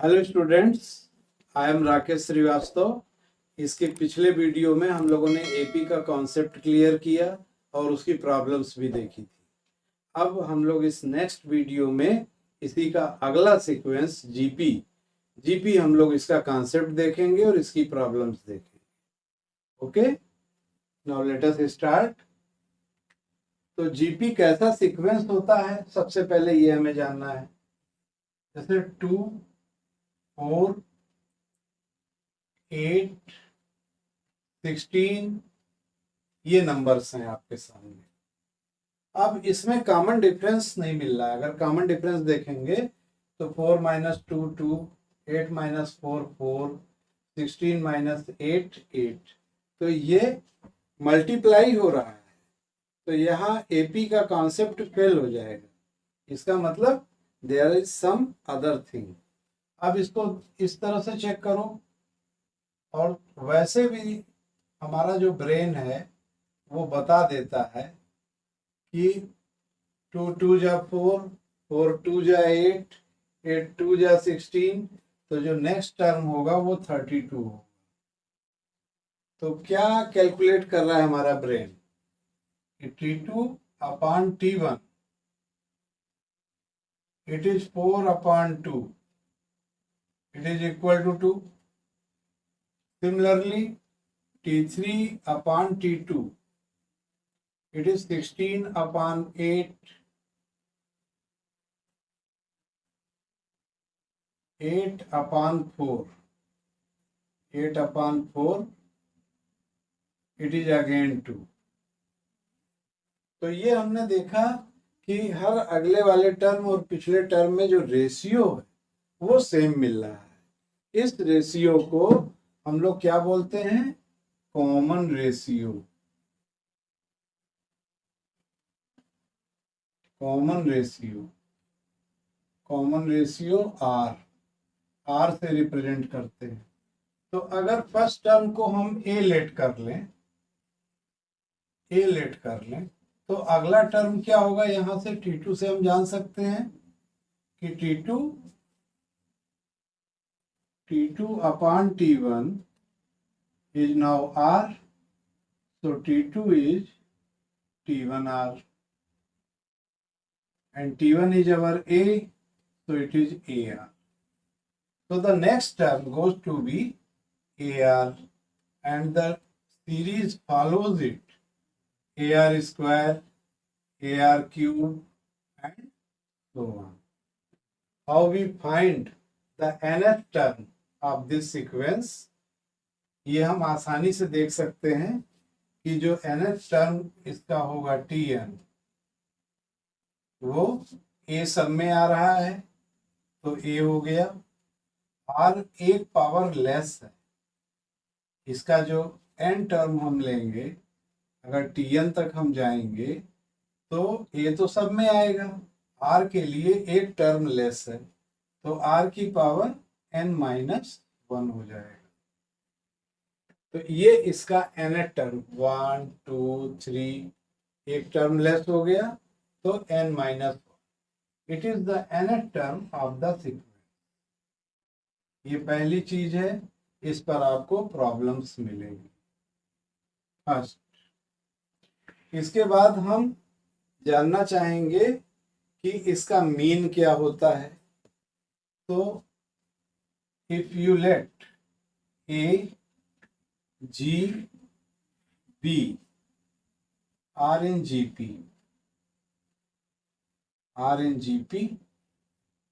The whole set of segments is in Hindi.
Hello students, I am Rakesh Srivastava. इसके पिछले वीडियो में हम लोगों ने एपी का कॉन्सेप्ट क्लियर किया और उसकी प्रॉब्लम्स भी देखी थी। अब हम लोग इस नेक्स्ट वीडियो में इसी का अगला सीक्वेंस जीपी हम लोग इसका कॉन्सेप्ट देखेंगे और इसकी प्रॉब्लम्स देखेंगे। Okay, now let us start. तो जीपी कैसा सीक्वेंस होता है, सबसे पहले ये हमें जानना है। जैसे 2, 4, 8, 16 ये नंबर्स हैं आपके सामने। अब इसमें कॉमन डिफरेंस नहीं मिल रहा है। अगर कॉमन डिफरेंस देखेंगे तो 4 - 2 2, 8 - 4 4, 16 - 8 8, तो ये मल्टीप्लाई हो रहा है। तो यहाँ एपी का कॉन्सेप्ट फेल हो जाएगा। इसका मतलब there is some other thing. अब इसको इस तरह से चेक करो। और वैसे भी हमारा जो ब्रेन है वो बता देता है कि 2 2 जा 4, 4 2 जा 8, 8 2 जा 16, तो जो नेक्स्ट टर्म होगा वो 32 होगा। तो क्या कैलकुलेट कर रहा है हमारा brain? T2 upon T1, it is 4 upon 2, it is equal to 2. Similarly, T3 upon T2, it is 16 upon 8, 8 upon 4, 8 upon 4, it is again 2. तो ये हमने देखा कि हर अगले वाले टर्म और पिछले टर्म में जो रेशियो है वो सेम मिल रहा है। इस रेशियो को हम लोग क्या बोलते हैं? Common ratio. Common ratio, common ratio R से रिप्रेजेंट करते हैं। तो अगर फर्स्ट टर्म को हम ए लेट कर लें तो अगला टर्म क्या होगा? यहां से T2 से हम जान सकते हैं कि T2 upon T1 is now R, so T2 is T1R, and T1 is our A, so it is AR. So the next term goes to be AR, and the series follows it: AR square, AR cube, and so on. How we find the nth term of this sequence? ये हम आसानी से देख सकते हैं कि जो nth टर्म इसका होगा Tn, वो a सब में आ रहा है, तो a हो गया। r एक पावर लेस है। इसका जो n टर्म हम लेंगे, अगर Tn तक हम जाएंगे तो a तो सब में आएगा, r के लिए एक टर्म लेस है, तो r की पावर n-1 हो जाएगा। तो ये इसका nth टर्म 1 2 3, एक टर्म लेस हो गया तो n-1। It is the nth term of the sequence. ये पहली चीज है, इस पर आपको प्रॉब्लम्स मिलेंगी फर्स्ट। इसके बाद हम जानना चाहेंगे कि इसका मीन क्या होता है। तो if you let A, G, B are in GP,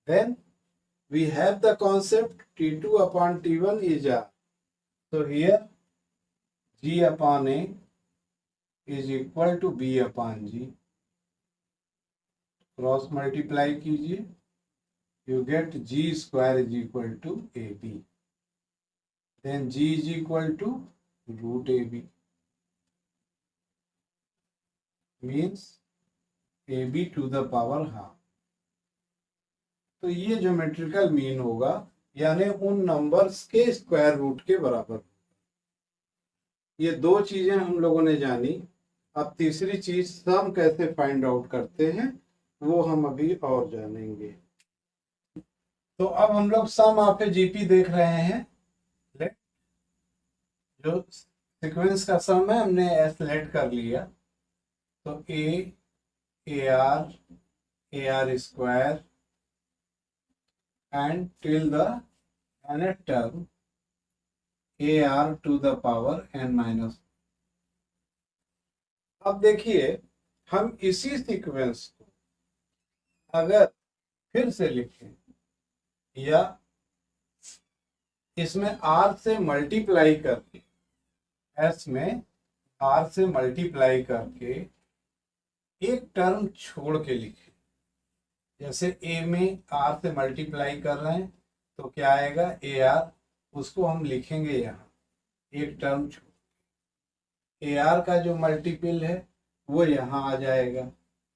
then we have the concept T2 upon T1 is R. So here G upon A is equal to B upon G. Cross multiply कीजिए, you get G square is equal to AB. Then G is equal to root AB, means AB to the power half. तो ये ज्योमेट्रिकल मीन होगा, यानी उन नंबर्स के स्क्वायर रूट के बराबर। ये दो चीजें हम लोगों ने जानी। अब तीसरी चीज सम कैसे फाइंड आउट करते हैं वो हम अभी और जानेंगे। तो अब हम लोग सम ऑफ ए जीपी देख रहे हैं। लेट, जो सीक्वेंस का सम है हमने एस लेट कर लिया। तो A R square and till the nth term A R to the power N minus. अब देखिए, हम इसी सीक्वेंस को अगर फिर से लिखें या इसमें आर से मल्टीप्लाई करके, एस में आर से मल्टीप्लाई करके एक टर्म छोड़ के लिखें। जैसे ए में आर से मल्टीप्लाई कर रहे हैं तो क्या आएगा, ए आर, उसको हम लिखेंगे यहाँ एक टर्म छोड़। ए आर का जो मल्टीपल है वो यहाँ आ जाएगा,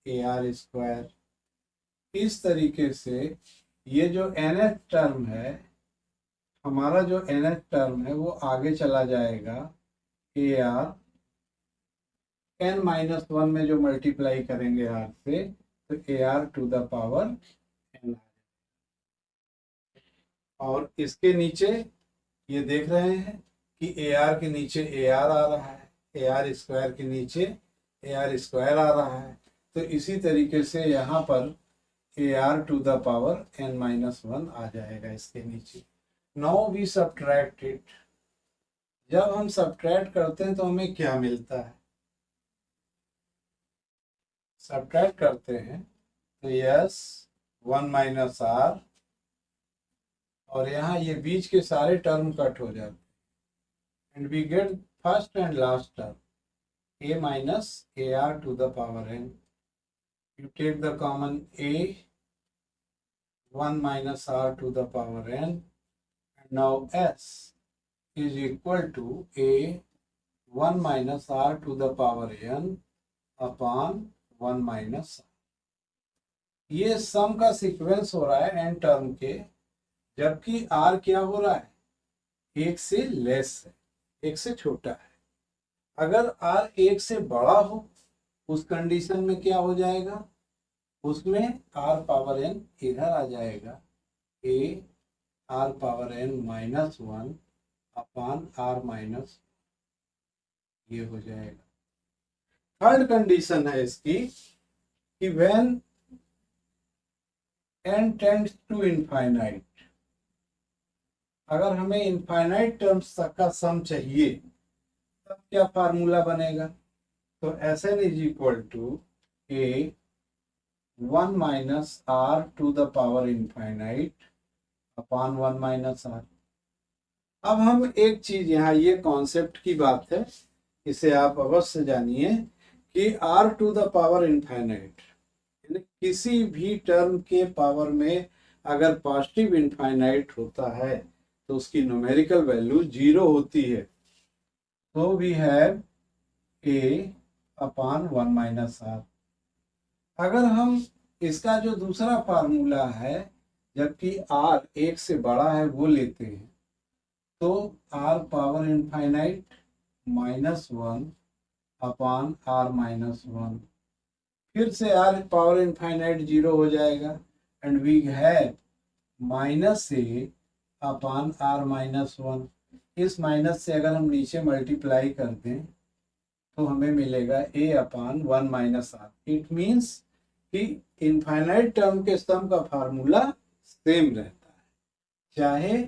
ए आर स्क्वायर। इस तरीके से ये जो nth टर्म है, हमारा जो nth टर्म है वो आगे चला जाएगा A R n minus one में जो मल्टीप्लाई करेंगे आर से, तो A R to the power n। और इसके नीचे ये देख रहे हैं कि ए आर के नीचे ए आर आ रहा है, ए आर स्क्वायर के नीचे ए आर स्क्वायर आ रहा है। तो इसी तरीके से यहाँ पर A R to the power n minus one आ जाएगा इसके नीचे। Now we subtract it. जब हम सबट्रैक्ट करते हैं तो हमें क्या मिलता है, सबट्रैक्ट करते हैं तो यस 1 माइनस आर, और यहाँ ये बीच के सारे टर्म कट हो जाते हैं and we get first and last term A minus A R to the power N. You take the common A, 1 minus r to the power n, and now s is equal to a 1 minus r to the power n upon 1 minus r। ये सम का सीक्वेंस हो रहा है n टर्म के, जबकि r क्या हो रहा है, एक से लेस है, एक से छोटा है। अगर r एक से बड़ा हो उस कंडीशन में क्या हो जाएगा, उसमें r पावर n इधर आ जाएगा, a r power n minus one upon r minus, ये हो जाएगा। थर्ड कंडीशन है इसकी कि when n tends to infinite, अगर हमें इनफाइनाइट टर्म्स तक का सम चाहिए तब क्या फार्मूला बनेगा, तो Sn is equal to a 1 minus r to the power infinite upon 1 minus r। अब हम एक चीज यहाँ, ये कॉन्सेप्ट की बात है, इसे आप अवश्य जानिए कि r to the power infinite यानी किसी भी टर्म के पावर में अगर पॉजिटिव इनफाइनाइट होता है तो उसकी न्यूमेरिकल वैल्यू 0 होती है। तो we have a upon 1 minus r। अगर हम इसका जो दूसरा फार्मूला है, जबकि r एक से बड़ा है, वो लेते हैं तो r power infinite minus one upon r minus one, फिर से r पावर इनफाइनाइट 0 हो जाएगा and we have minus A upon r minus one. इस माइनस से अगर हम नीचे मल्टीप्लाई कर दें तो हमें मिलेगा a upon 1 minus r। It means कि इनफाइनाइट टर्म के सम का फार्मूला सेम रहता है, चाहे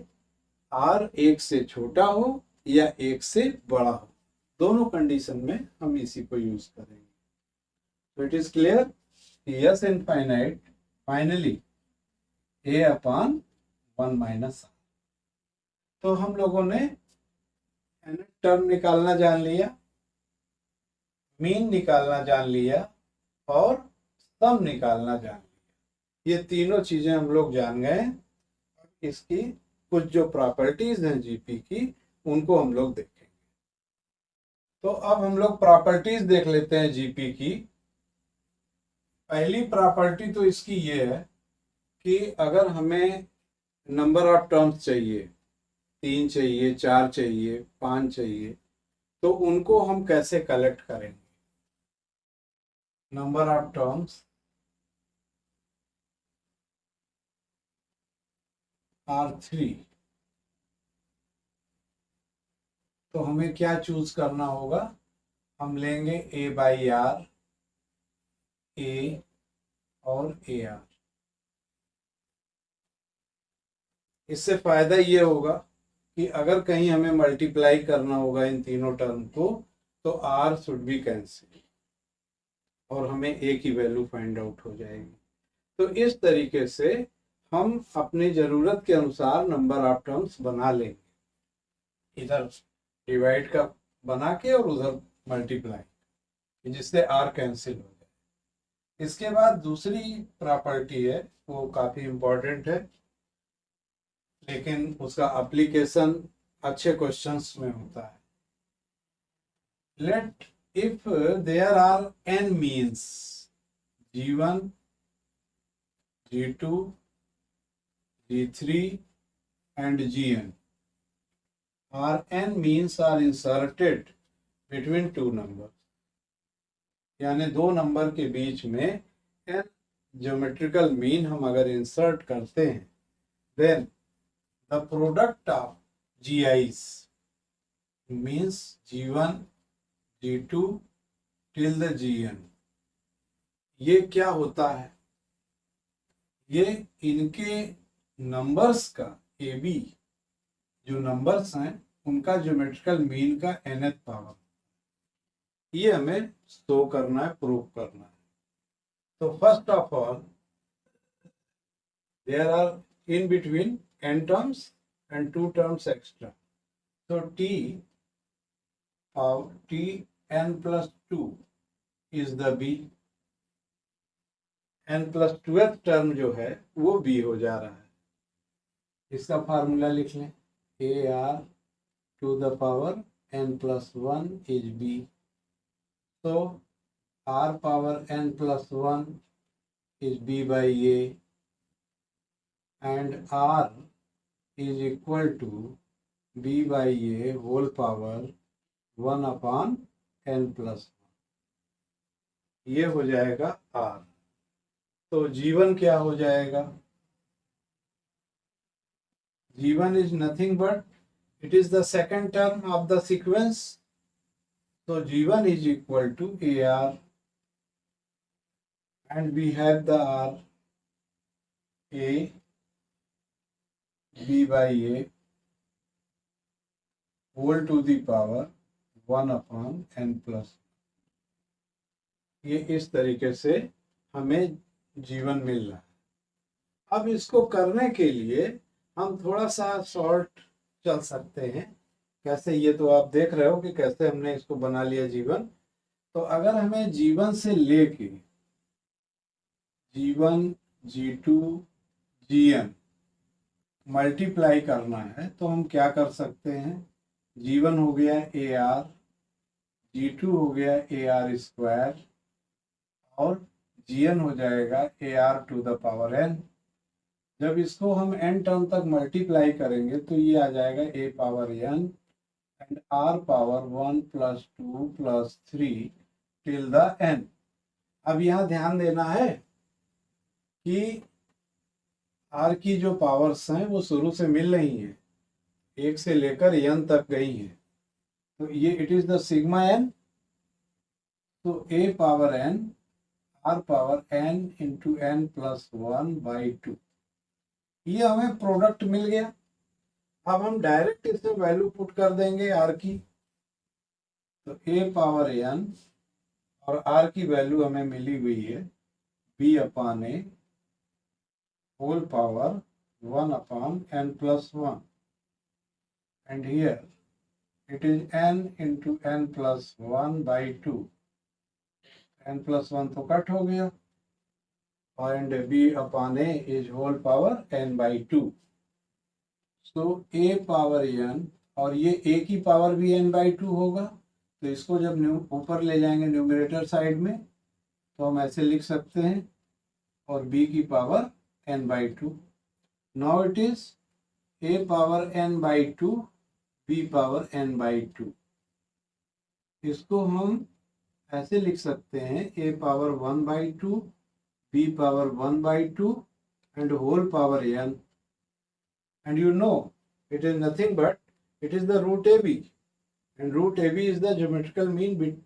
r एक से छोटा हो या एक से बड़ा हो, दोनों कंडीशन में हम इसी को यूज करेंगे। तो it is clear, yes infinite finally a upon 1 minus r। तो हम लोगों ने टर्म निकालना जान लिया, मीन निकालना जान लिया और सम निकालना जान लिया। ये तीनों चीजें हम लोग जान गए। इसकी कुछ जो प्रॉपर्टीज हैं जीपी की, उनको हम लोग देखेंगे। तो अब हम लोग प्रॉपर्टीज देख लेते हैं जीपी की। पहली प्रॉपर्टी तो इसकी ये है कि अगर हमें नंबर ऑफ टर्म्स चाहिए, 3 चाहिए, 4 चाहिए, 5 चाहिए, तो उनको हम कैसे कलेक्ट करेंगे। नंबर ऑफ टर्म्स R3, तो हमें क्या चूज करना होगा? हम लेंगे A बाई आर, A और AR। इससे फायदा ये होगा कि अगर कहीं हमें मल्टीप्लाई करना होगा इन तीनों टर्म को, तो R शुड बी कैंसिल और हमें A की वैल्यू फाइंड आउट हो जाएगी। तो इस तरीके से हम अपनी जरूरत के अनुसार नंबर ऑफ टर्म्स बना लेंगे, इधर डिवाइड का बना के और उधर मल्टीप्लाई, जिससे R कैंसिल हो जाए। इसके बाद दूसरी प्रॉपर्टी है, वो काफी इंपॉर्टेंट है, लेकिन उसका एप्लीकेशन अच्छे क्वेश्चंस में होता है। Let if there are n means G1, G2, G3 and Gn, or n means are inserted between two numbers, यानी दो नंबर के बीच में n ज्योमेट्रिकल मीन हम अगर इंसर्ट करते हैं, then the product of GIs means G1, G2 till the Gn, ये क्या होता है? ये इनके नंबर्स का AB जो नंबर्स हैं उनका ज्योमेट्रिकल मीन का nth पावर, ये हमें शो करना है, प्रूव करना है। तो first of all there are in between n terms and 2 terms extra, so t of n plus 2 is the b, n plus 12th term जो है वो b हो जा रहा है। इसका फार्मूला लिख लें, AR to the power n plus 1 is b, so R power n plus 1 is b by a, and R is equal to b by a whole power 1 upon n plus 1, ये हो जाएगा R। तो G1 क्या हो जाएगा? G1 is nothing but it is the second term of the sequence, so G1 is equal to AR, and we have the R, A, B by A whole to the power 1 upon n plus, ये इस तरीके से हमें G1 मिल रहा है। अब इसको करने के लिए हम थोड़ा सा शॉर्ट चल सकते हैं। कैसे, ये तो आप देख रहे हो कि कैसे हमने इसको बना लिया G1। तो अगर हमें G1 से लेके G1, G2, Gn मल्टीप्लाई करना है तो हम क्या कर सकते हैं? G1 हो गया AR, G2 हो गया AR स्क्वायर, और Gn हो जाएगा AR to the power n। जब इसको हम n टर्म तक मल्टीप्लाई करेंगे तो ये आ जाएगा A power n and R power 1 plus 2 plus 3 till the n। अब यहाँ ध्यान देना है कि R की जो पावर्स हैं वो शुरू से मिल रही हैं, 1 से लेकर n तक गई हैं, तो ये it is the sigma n, तो A power n R power n into n plus 1 by 2, ये हमें प्रोडक्ट मिल गया। अब हम डायरेक्ट इसमें वैल्यू पुट कर देंगे R की, तो A पावर n और R की वैल्यू हमें मिली हुई है B upon A whole power 1 upon n plus 1, and here it is n into n plus 1 by 2, n plus 1 तो कट हो गया, and b upon a is whole power n by 2, so a power n, और ये a की पावर भी n by 2 होगा, तो इसको जब ऊपर ले जाएंगे न्यूमरेटर साइड में तो हम ऐसे लिख सकते हैं, और b की power n by 2। Now it is a power n by 2 b power n by 2, इसको हम ऐसे लिख सकते हैं a power 1 by 2 b power 1 by 2 and whole power n, and you know it is nothing but it is the root AB, and root AB is the geometrical mean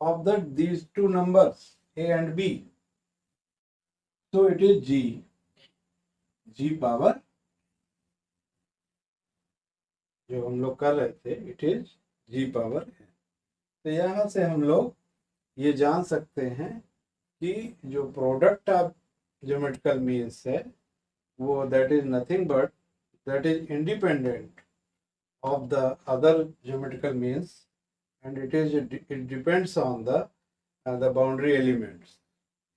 of these two numbers A and B. So it is G power जो हम लोग कर रहे थे, it is G power n। तो यहाँ से हम लोग ये जान सकते हैं कि जो प्रोडक्ट ऑफ ज्योमेट्रिकल मीन्स है वो that is nothing but that is independent of the other geometrical means, and it depends on the boundary elements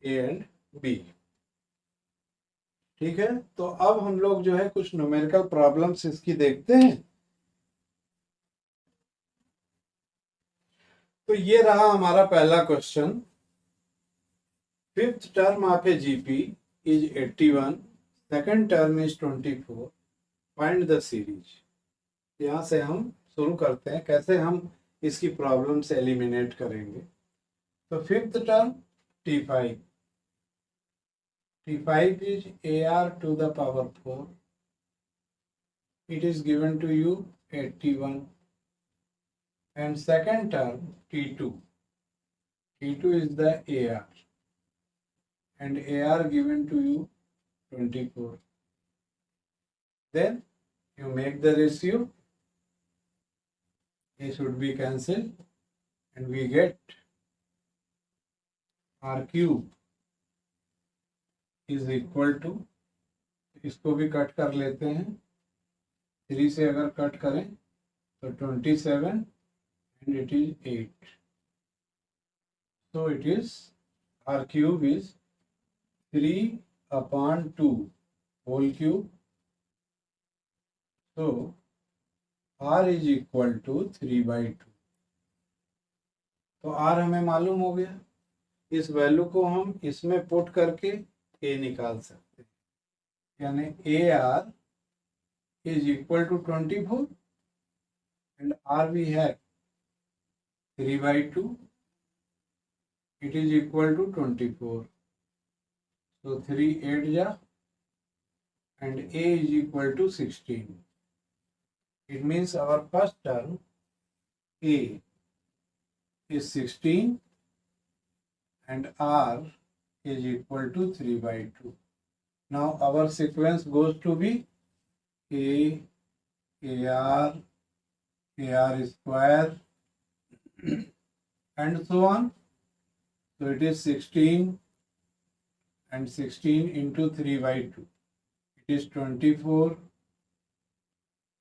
A and B। ठीक है, तो अब हम लोग जो है कुछ न्यूमेरिकल प्रॉब्लम्स इसकी देखते हैं। तो ये रहा हमारा पहला question. Fifth term of A GP is 81, second term is 24, find the series. यहाँ से हम शुरू करते हैं कैसे हम इसकी प्रॉब्लम से एलिमिनेट करेंगे। तो fifth term T5 is AR to the power 4, it is given to you 81, and second term T2 is the AR, and AR given to you 24. Then you make the ratio, A should be cancelled, and we get R cube is equal to, इसको भी कट कर लेते हैं, 3 से अगर कट करें तो 27 and it is 8. So it is R cube is 3/2 whole cube. So R is equal to 3/2। तो R हमें मालूम हो गया, इस वैल्यू को हम इसमें पुट करके A निकाल सकते हैं, यानी AR is equal to 24 and R we have 3/2, it is equal to 24. So 3 8 ja, and A is equal to 16. It means our first term A is 16 and R is equal to 3/2. Now our sequence goes to be AR square and so on. So it is 16 and 16 into 3/2. It is 24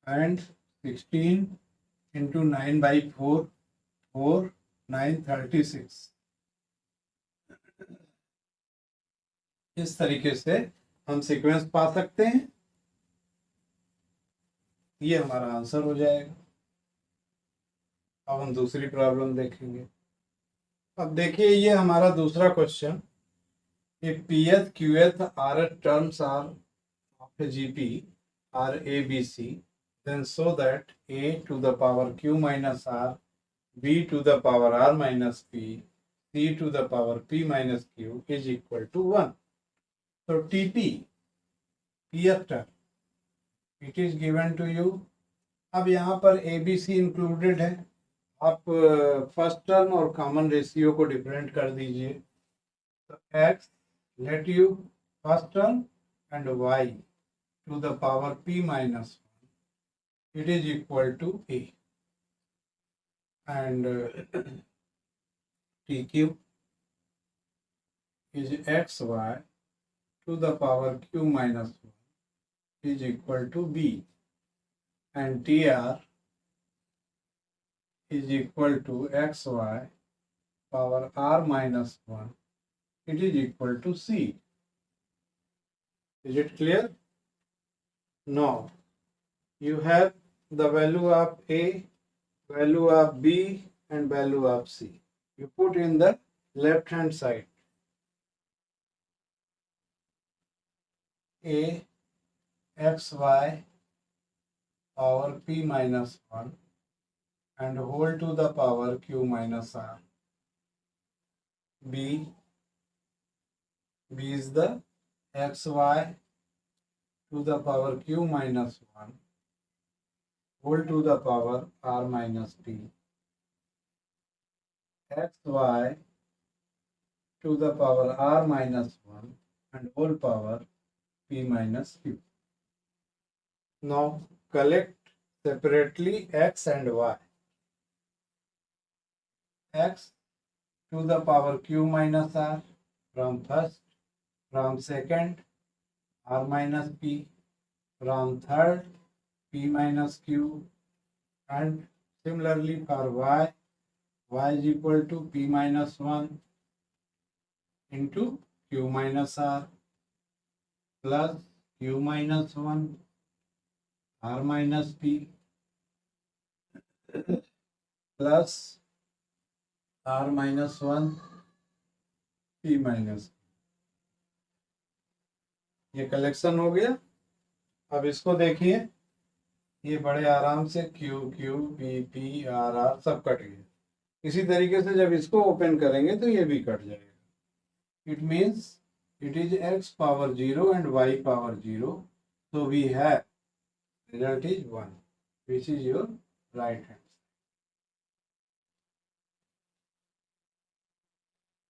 and 16 into 9/4, 4, 9, 36। इस तरीके से हम सीक्वेंस पा सकते हैं। ये हमारा आंसर हो जाएगा। अब हम दूसरी प्रॉब्लम देखेंगे। अब देखिए ये हमारा दूसरा question, if Pth, Qth, Rth terms are of a GP are ABC, then so that A to the power Q minus R, B to the power R minus P, C to the power P minus Q is equal to 1. So TP, Pth term, it is given to you। अब यहाँ पर ABC इंक्लूडेड है, आप फर्स्ट टर्म और कॉमन रेशियो को डिफरेंट कर दीजिए। तो x let you first term and y to the power P minus 1, it is equal to A, and TQ is xy to the power Q minus 1 is equal to B, and TR is equal to xy power R minus 1, it is equal to C. Is it clear? Now you have the value of A, value of B and value of C. You put in the left hand side. A xy power P minus 1 and whole to the power Q minus R. B is the xy to the power q minus 1 whole to the power r minus p, xy to the power r minus 1 and whole power p minus q. Now collect separately x and y. X to the power q minus r from first, from second r minus p, from third p minus q, and similarly for y, y is equal to p minus 1 into q minus r plus q minus 1 r minus p plus r minus 1 p minus, ये कलेक्शन हो गया। अब इसको देखिए, ये बड़े आराम से Q Q P P R R सब कट गए। इसी तरीके से जब इसको ओपन करेंगे तो ये भी कट जाएगा। It means it is x power 0 and y power 0, so we have result is 1, which is your right hand.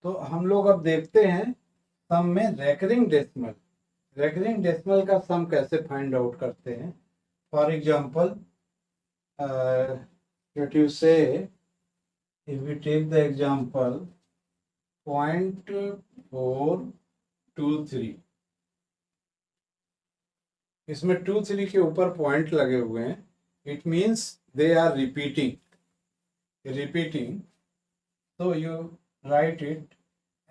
तो हम लोग अब देखते हैं सम में रेकरिंग डेसिमल। रेकरिंग डेसिमल का सम कैसे फाइंड आउट करते हैं। For example, let you say if we take the example 0.423, इसमें 2-3 के ऊपर पॉइंट लगे हुए हैं, it means they are repeating, so you write it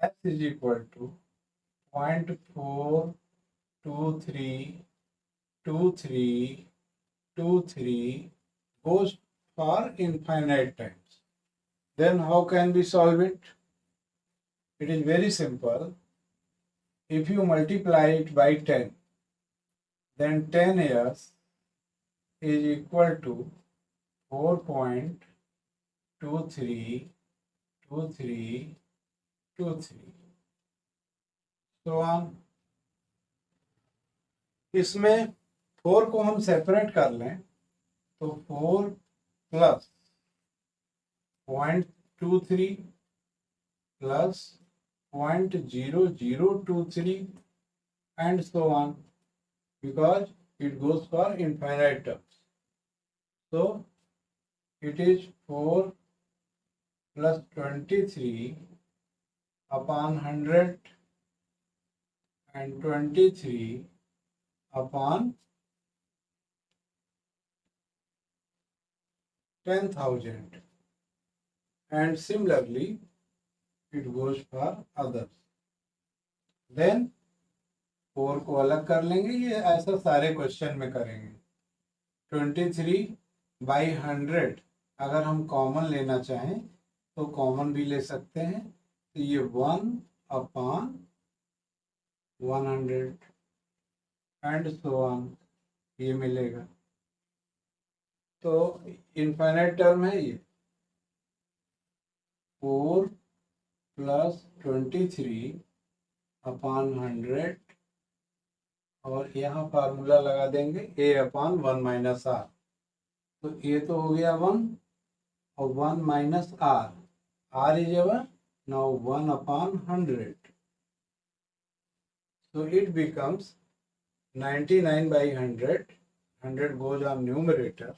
x is equal to 0.42323 goes for infinite times. Then how can we solve it? It is very simple. If you multiply it by 10, then 10 years is equal to 4.232323, so on. इसमें 4 को हम सेपरेट कर लें तो 4 plus 0.23 plus 0.0023 and so on, because it goes for infinite terms. So it is 4 plus 23 upon 100 and 23 upon 10,000, and similarly it goes for others. Then 4 को अलग कर लेंगे, ये ऐसा सारे क्वेश्चन में करेंगे। 23/100 अगर हम कॉमन लेना चाहें तो कॉमन भी ले सकते हैं, तो ये 1/100 एंड सो ऑन, ये मिलेगा। तो इनफाइनाइट टर्म है ये 4 प्लस 23 अपॉन 100, और यहाँ फार्मूला लगा देंगे a अपॉन 1 माइनस आर। तो a तो हो गया 1 और 1 minus R, R is ever now 1 upon 100, so it becomes 99/100, 100 goes on numerator,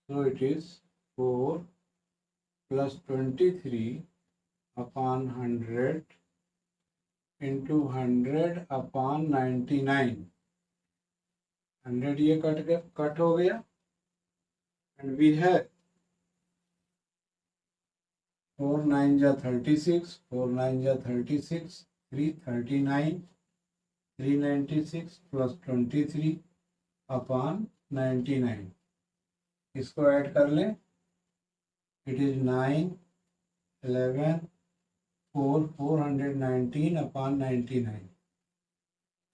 so it is 4 plus 23 upon 100 into 100 upon 99, 100 ये कट हो गया, and we have 4 9 जा 36, 4 9 जा 36, 339, 396 plus 23 upon 99, इसको ऐड कर लें, it is 9 11 4 419 upon 99.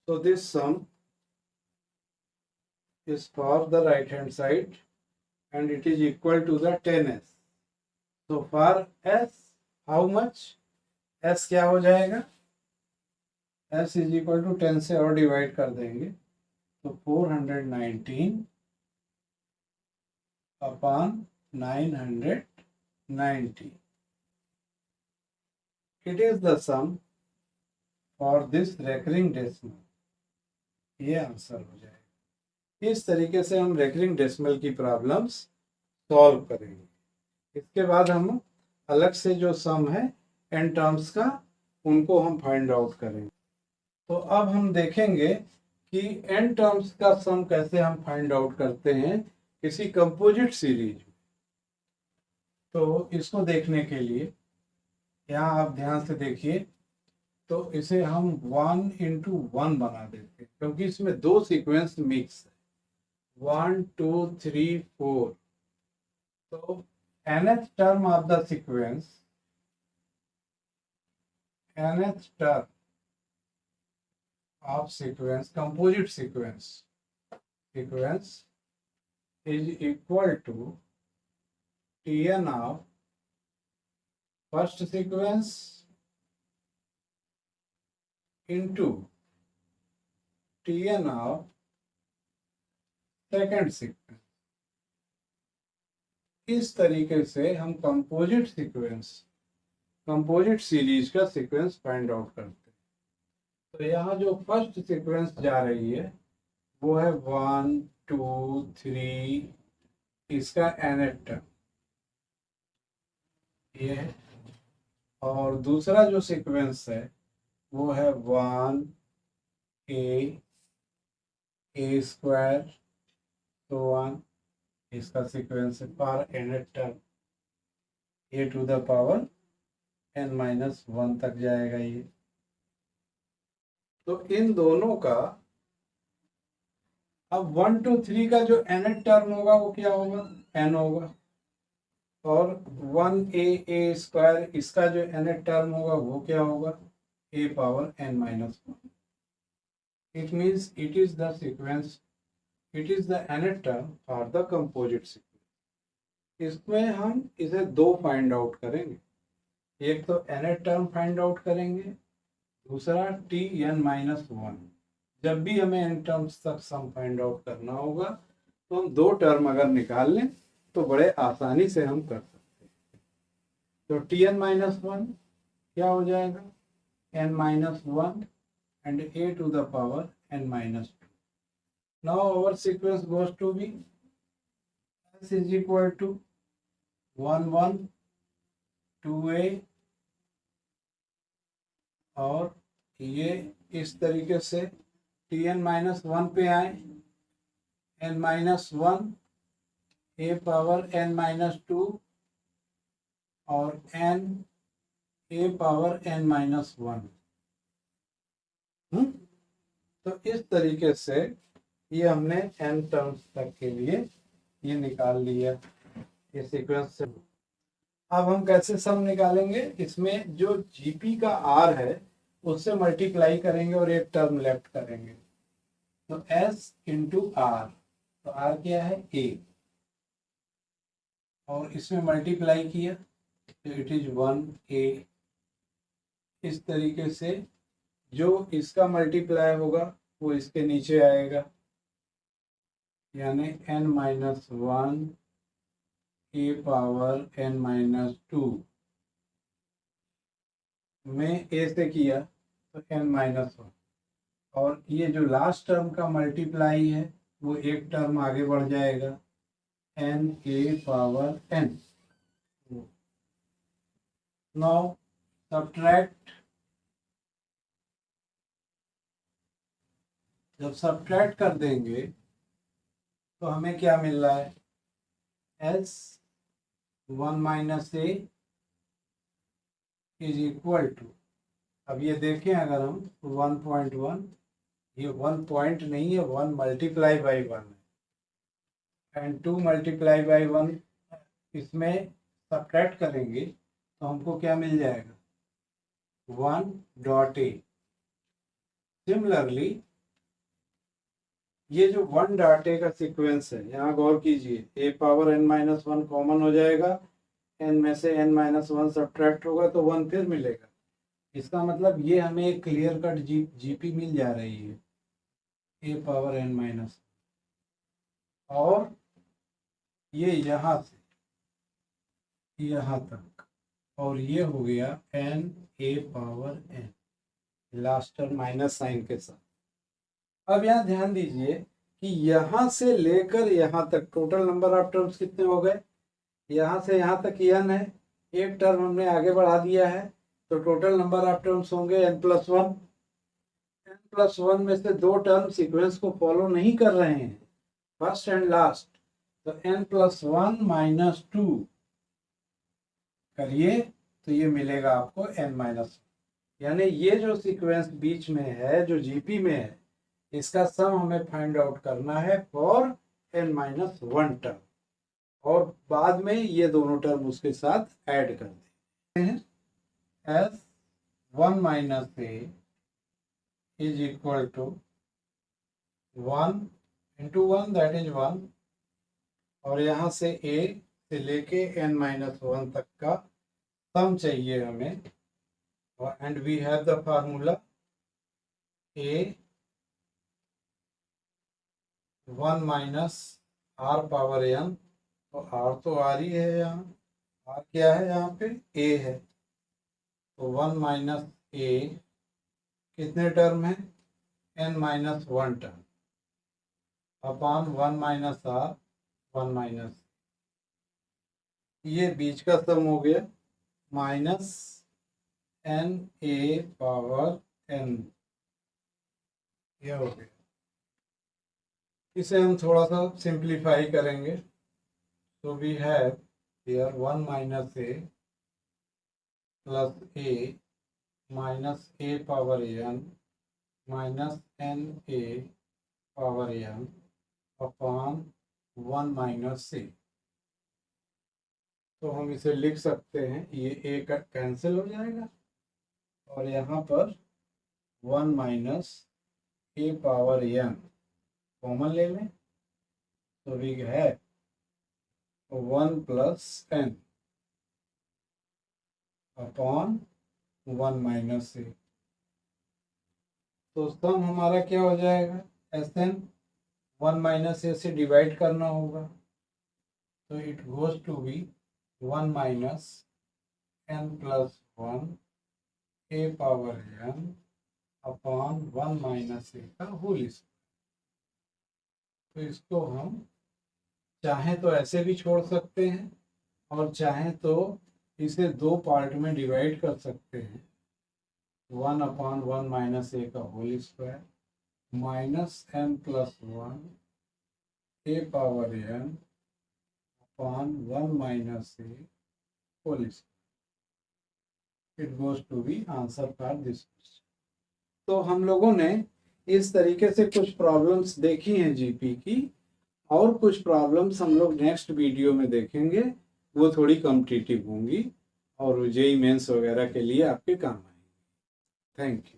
So this sum is for the right hand side and it is equal to the 10s. So for s how much? s क्या हो जाएगा? s इज इक्वल टू 10 से और डिवाइड कर देंगे तो 419 upon 990. It is the sum for this recurring decimal. ये आंसर हो जाएगा। इस तरीके से हम रेकरिंग डेसिमल की प्रॉब्लम्स सॉल्व करेंगे। इसके बाद हम अलग से जो सम है n टर्म्स का उनको हम फाइंड आउट करेंगे। तो अब हम देखेंगे कि n टर्म्स का सम कैसे हम फाइंड आउट करते हैं किसी कंपोजिट सीरीज में। तो इसको देखने के लिए यहाँ आप ध्यान से देखिए, तो इसे हम 1 into 1 बना देते हैं क्योंकि इसमें दो सीक्वेंस मिक्स है, 1 2 3 4। तो nth term of the sequence, nth term of sequence, composite sequence is equal to Tn of first sequence into Tn of second sequence. इस तरीके से हम कंपोजिट सीरीज का सीक्वेंस फाइंड आउट करते हैं। तो यहाँ जो फर्स्ट सीक्वेंस जा रही है वो है 1 2 3, इसका nth टर्म ये है, और दूसरा जो सीक्वेंस है वो है 1 a स्क्वायर तो 1, इसका सीक्वेंस है पर nth term a to the power n-1 तक जाएगा ये। तो इन दोनों का अब 1 2 3 का जो nth टर्म होगा वो क्या होगा, n होगा, और 1a स्क्वायर इसका जो nth टर्म होगा वो क्या होगा, a power n-1। It means it is the sequence, it is the nth term for the composite sequence. इसमें हम इसे दो फाइंड आउट करेंगे, एक तो nth टर्म फाइंड आउट करेंगे, दूसरा Tn-1। जब भी हमें n टर्म्स तक सम फाइंड आउट करना होगा तो हम दो टर्म अगर निकाल लें तो बड़े आसानी से हम कर सकते हैं। तो Tn-1 क्या हो जाएगा, n-1 and a to the power n-2. Now our sequence goes to be s is equal to 1 1 2a, और ये इस तरीके से Tn-1 पे आए, n-1 a पावर n-2 और n a पावर n-1। तो इस तरीके से ये हमने n टर्म्स तक के लिए ये निकाल लिया ये सीक्वेंस से। अब हम कैसे सम निकालेंगे, इसमें जो जीपी का r है उससे मल्टीप्लाई करेंगे और एक टर्म लेफ्ट करेंगे, तो s इंटू r, तो r क्या है a, और इसमें मल्टीप्लाई किया तो इट इज 1a। इस तरीके से जो इसका मल्टीप्लाई होगा वो इसके नीचे आएगा, यानी n-1 a पावर n-2 में a से किया तो n-1, और ये जो लास्ट टर्म का मल्टीप्लाई है वो एक टर्म आगे बढ़ जाएगा n a power n। Now subtract, जब सब्ट्रैक्ट कर देंगे तो हमें क्या मिल रहा है, s 1 minus a is equal to, अब ये देखें अगर हम 1.1, ये 1 पॉइंट नहीं है, 1 मल्टीप्लाई बाई 1 है, एंड 2 मल्टीप्लाई बाई 1, इसमें सब्ट्रैक्ट करेंगे तो हमको क्या मिल जाएगा, 1.a। सिमिलरली ये जो 1.a का सीक्वेंस है, यहाँ गौर कीजिए, a पावर n-1 कॉमन हो जाएगा, n में से n-1 सब्ट्रैक्ट होगा तो 1 फिर मिलेगा, इसका मतलब ये हमें एक क्लियर कट जीपी मिल जा रही है ए पावर एन माइनस, और ये यहाँ से यहाँ तक, और ये हो गया N A power N, last term minus sign के साथ। अब यहाँ ध्यान दीजिए कि यहाँ से लेकर यहाँ तक टोटल नंबर ऑफ टर्म्स कितने हो गए, यहाँ से यहाँ तक एन है, एक टर्म हमने आगे बढ़ा दिया है, तो टोटल नंबर ऑफ टर्म्स होंगे n plus one. n plus one में से दो टर्म सीक्वेंस को फॉलो नहीं कर रहे हैं, फर्स्ट एंड लास्ट, तो n plus one minus two करिए तो ये मिलेगा आपको n माइनस, यानी ये जो सीक्वेंस बीच में है जो जीपी में है, इसका सम हमें फाइंड आउट करना है for n minus one term, और बाद में ये दोनों टर्म उसके साथ ऐड कर देते हैं। S one minus A is equal to one into one, that is one, और यहाँ से ए से लेके n माइनस वन तक का सम चाहिए हमें, and we have the formula A one minus R power N, तो आर तो आर ही है, यहाँ आर क्या है, यहाँ पे ए है, तो वन माइनस ए कितने टर्म है, N minus one term, upon one minus R one minus, ये बीच का सम हो गया minus N A power N, ये हो गया। इसे हम थोड़ा सा सिंप्लीफाई करेंगे, तो we have here one minus A plus A minus A power N minus N A power N upon one minus C, तो हम इसे लिख सकते हैं, ये ए का कैंसिल हो जाएगा, और यहाँ पर one minus A power N common ले लें, तो वी है one plus N upon one minus A, तो सम हमारा क्या हो जाएगा, S N one minus A से डिवाइड करना होगा, तो it goes to be one minus N plus one A power N upon one minus A का होल स्क्वायर। तो इसको हम चाहें तो ऐसे भी छोड़ सकते हैं, और चाहें तो इसे दो पार्ट में डिवाइड कर सकते हैं, one upon one minus A का whole square minus N plus one A power N upon one minus A whole square. It goes to be answer for this question. तो हम लोगों ने इस तरीके से कुछ प्रॉब्लम्स देखी हैं जीपी की, और कुछ प्रॉब्लम्स हम लोग नेक्स्ट वीडियो में देखेंगे, वो थोड़ी कॉम्पिटिटिव होंगी और जेईई मेंस वगैरह के लिए आपके काम आएंगे। Thank you.